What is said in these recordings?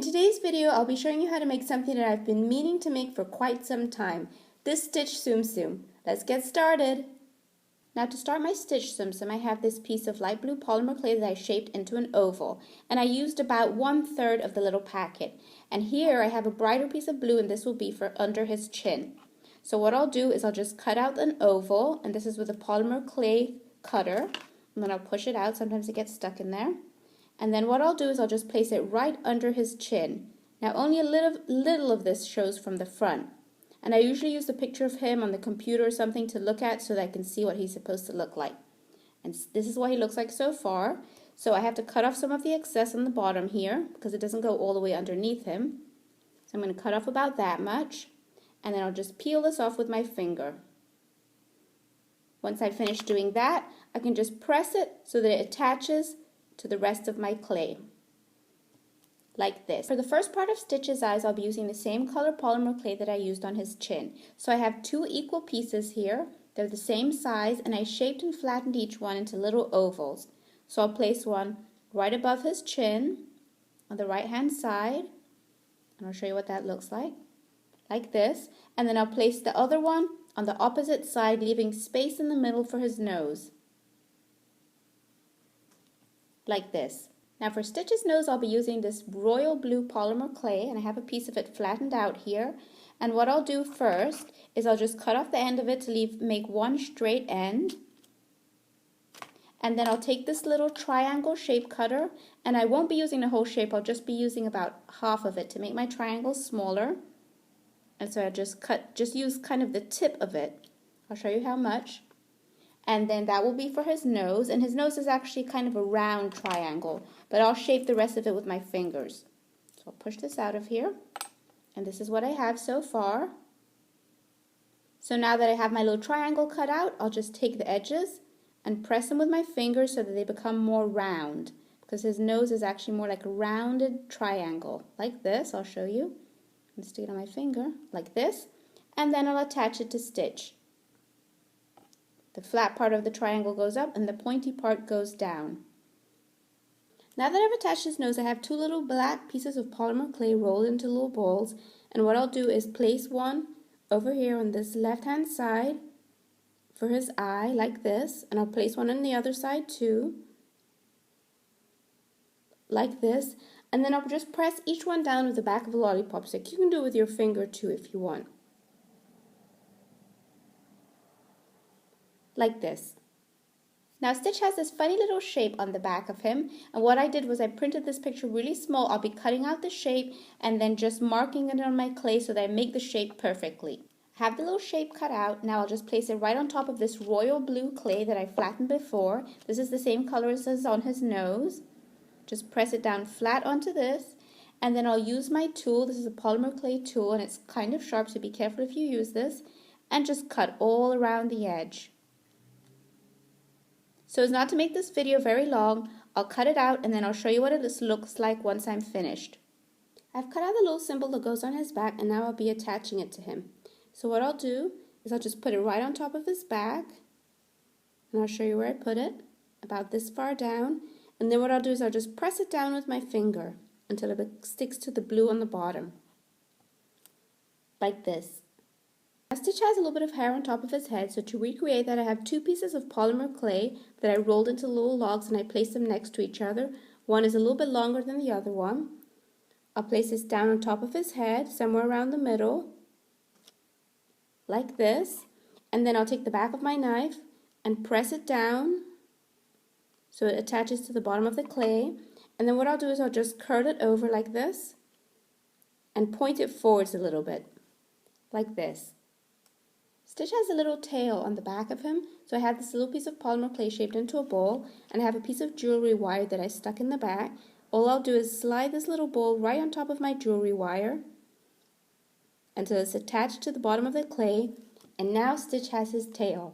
today's video, I'll be showing you how to make something that I've been meaning to make for quite some time, this stitch Tsum Tsum. Let's get started. Now to start my stitch Tsum Tsum, I have this piece of light blue polymer clay that I shaped into an oval, and I used about 1/3 of the little packet. And here I have a brighter piece of blue, and this will be for under his chin. So what I'll do is I'll just cut out an oval, and this is with a polymer clay cutter, and then I'll push it out. Sometimes it gets stuck in there. And then what I'll do is I'll just place it right under his chin. Now only a little of this shows from the front. And I usually use a picture of him on the computer or something to look at so that I can see what he's supposed to look like. And this is what he looks like so far. So I have to cut off some of the excess on the bottom here because it doesn't go all the way underneath him. So I'm going to cut off about that much. And then I'll just peel this off with my finger. Once I finish doing that, I can just press it so that it attaches to the rest of my clay, like this. For the first part of Stitch's eyes, I'll be using the same color polymer clay that I used on his chin. So I have 2 equal pieces here. They're the same size, and I shaped and flattened each one into little ovals. So I'll place one right above his chin on the right hand side, and I'll show you what that looks like this. And then I'll place the other one on the opposite side, leaving space in the middle for his nose, like this. Now for Stitch's nose, I'll be using this royal blue polymer clay, and I have a piece of it flattened out here. And what I'll do first is I'll just cut off the end of it to make one straight end. And then I'll take this little triangle shape cutter, and I won't be using the whole shape, I'll just be using about half of it to make my triangle smaller. And so I just use kind of the tip of it. I'll show you how much. And then that will be for his nose, and his nose is actually kind of a round triangle, but I'll shape the rest of it with my fingers. So I'll push this out of here, and this is what I have so far. So now that I have my little triangle cut out, I'll just take the edges and press them with my fingers so that they become more round, because his nose is actually more like a rounded triangle, like this. I'll show you. I'm stick it on my finger, like this, and then I'll attach it to Stitch. The flat part of the triangle goes up and the pointy part goes down. Now that I've attached his nose, I have 2 little black pieces of polymer clay rolled into little balls, and what I'll do is place one over here on this left hand side for his eye, like this, and I'll place one on the other side too, like this, and then I'll just press each one down with the back of a lollipop stick. You can do it with your finger too if you want. Like this. Now Stitch has this funny little shape on the back of him, and what I did was I printed this picture really small. I'll be cutting out the shape and then just marking it on my clay so that I make the shape perfectly. I have the little shape cut out. Now I'll just place it right on top of this royal blue clay that I flattened before. This is the same color as on his nose. Just press it down flat onto this, and then I'll use my tool. This is a polymer clay tool, and it's kind of sharp, so be careful if you use this, and just cut all around the edge. So as not to make this video very long, I'll cut it out and then I'll show you what it looks like once I'm finished. I've cut out the little symbol that goes on his back, and now I'll be attaching it to him. So what I'll do is I'll just put it right on top of his back, and I'll show you where I put it, about this far down. And then what I'll do is I'll just press it down with my finger until it sticks to the blue on the bottom, like this. Stitch has a little bit of hair on top of his head, so to recreate that I have 2 pieces of polymer clay that I rolled into little logs, and I placed them next to each other. One is a little bit longer than the other one. I'll place this down on top of his head, somewhere around the middle, like this. And then I'll take the back of my knife and press it down so it attaches to the bottom of the clay. And then what I'll do is I'll just curl it over like this and point it forwards a little bit, like this. Stitch has a little tail on the back of him, so I have this little piece of polymer clay shaped into a ball, and I have a piece of jewelry wire that I stuck in the back. All I'll do is slide this little ball right on top of my jewelry wire until it's attached to the bottom of the clay, and now Stitch has his tail.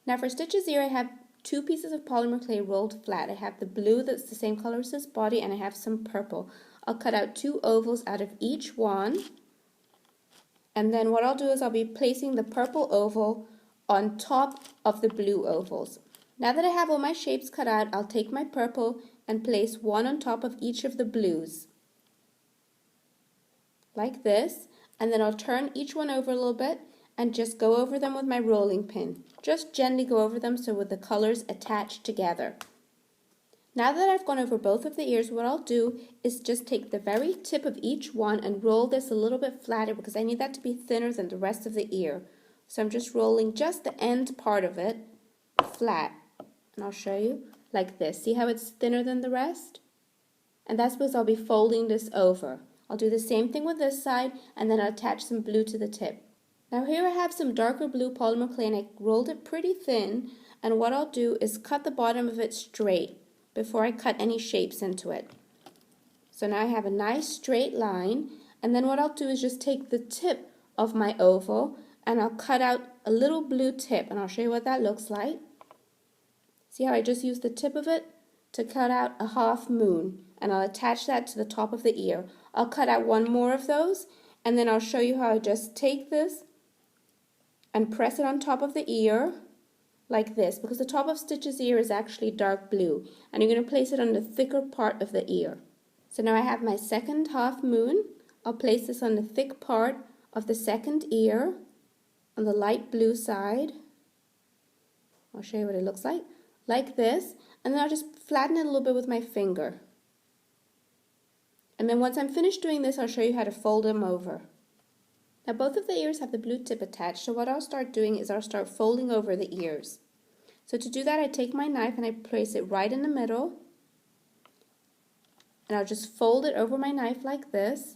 Now for Stitch's ear, I have 2 pieces of polymer clay rolled flat. I have the blue that's the same color as his body, and I have some purple. I'll cut out 2 ovals out of each one. And then what I'll do is I'll be placing the purple oval on top of the blue ovals. Now that I have all my shapes cut out, I'll take my purple and place one on top of each of the blues. like this, and then I'll turn each one over a little bit and just go over them with my rolling pin. Just gently go over them so with the colors attached together. Now that I've gone over both of the ears, what I'll do is just take the very tip of each one and roll this a little bit flatter because I need that to be thinner than the rest of the ear. So I'm just rolling just the end part of it flat. And I'll show you like this. See how it's thinner than the rest? And that's because I'll be folding this over. I'll do the same thing with this side and then I'll attach some blue to the tip. Now here I have some darker blue polymer clay and I rolled it pretty thin, and what I'll do is cut the bottom of it straight before I cut any shapes into it. So now I have a nice straight line, and then what I'll do is just take the tip of my oval and I'll cut out a little blue tip, and I'll show you what that looks like. See how I just used the tip of it to cut out a half moon, and I'll attach that to the top of the ear. I'll cut out one more of those, and then I'll show you how I just take this and press it on top of the ear like this, because the top of Stitch's ear is actually dark blue, and you're going to place it on the thicker part of the ear. So now I have my second half moon. I'll place this on the thick part of the second ear on the light blue side. I'll show you what it looks like this, and then I'll just flatten it a little bit with my finger. And then once I'm finished doing this, I'll show you how to fold them over. Now both of the ears have the blue tip attached, so what I'll start doing is I'll start folding over the ears. So to do that, I take my knife and I place it right in the middle, and I'll just fold it over my knife like this,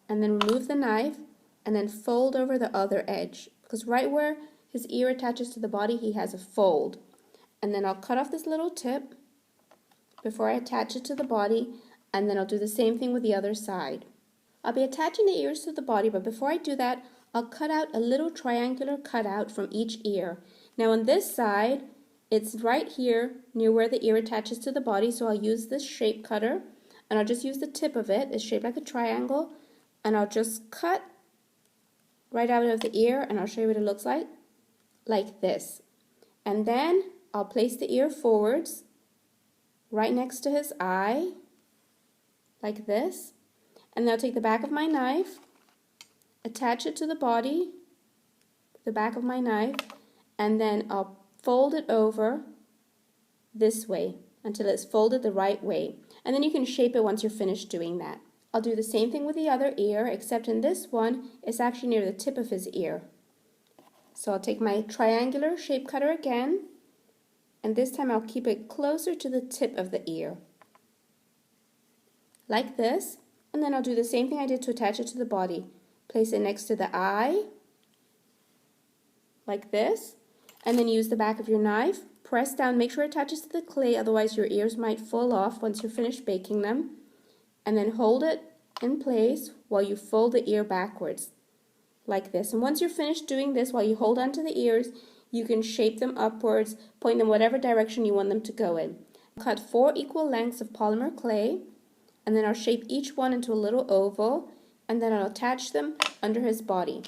and then remove the knife and then fold over the other edge, because right where his ear attaches to the body, he has a fold. And then I'll cut off this little tip before I attach it to the body, and then I'll do the same thing with the other side. I'll be attaching the ears to the body, but before I do that, I'll cut out a little triangular cutout from each ear. Now on this side, it's right here near where the ear attaches to the body, so I'll use this shape cutter, and I'll just use the tip of it. It's shaped like a triangle, and I'll just cut right out of the ear, and I'll show you what it looks like this. And then I'll place the ear forwards, right next to his eye, like this. And then I'll take the back of my knife, attach it to the body, the back of my knife, and then I'll fold it over this way until it's folded the right way. And then you can shape it once you're finished doing that. I'll do the same thing with the other ear, except in this one, it's actually near the tip of his ear. So I'll take my triangular shape cutter again, and this time I'll keep it closer to the tip of the ear, like this. And then I'll do the same thing I did to attach it to the body. Place it next to the eye, like this, and then use the back of your knife, press down, make sure it attaches to the clay, otherwise your ears might fall off once you're finished baking them, and then hold it in place while you fold the ear backwards, like this. And once you're finished doing this, while you hold onto the ears, you can shape them upwards, point them whatever direction you want them to go in. Cut 4 equal lengths of polymer clay, and then I'll shape each one into a little oval, and then I'll attach them under his body.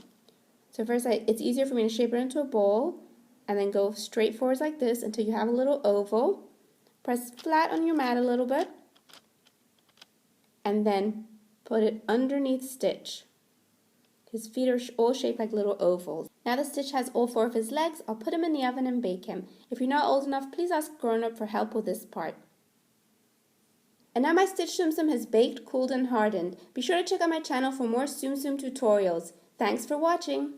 So first, it's easier for me to shape it into a bowl, and then go straight forwards like this until you have a little oval. Press flat on your mat a little bit, and then put it underneath Stitch. His feet are all shaped like little ovals. Now that Stitch has all 4 of his legs, I'll put him in the oven and bake him. If you're not old enough, please ask grown-up for help with this part. And now my Stitch Tsum Tsum has baked, cooled, and hardened. Be sure to check out my channel for more Tsum Tsum tutorials. Thanks for watching!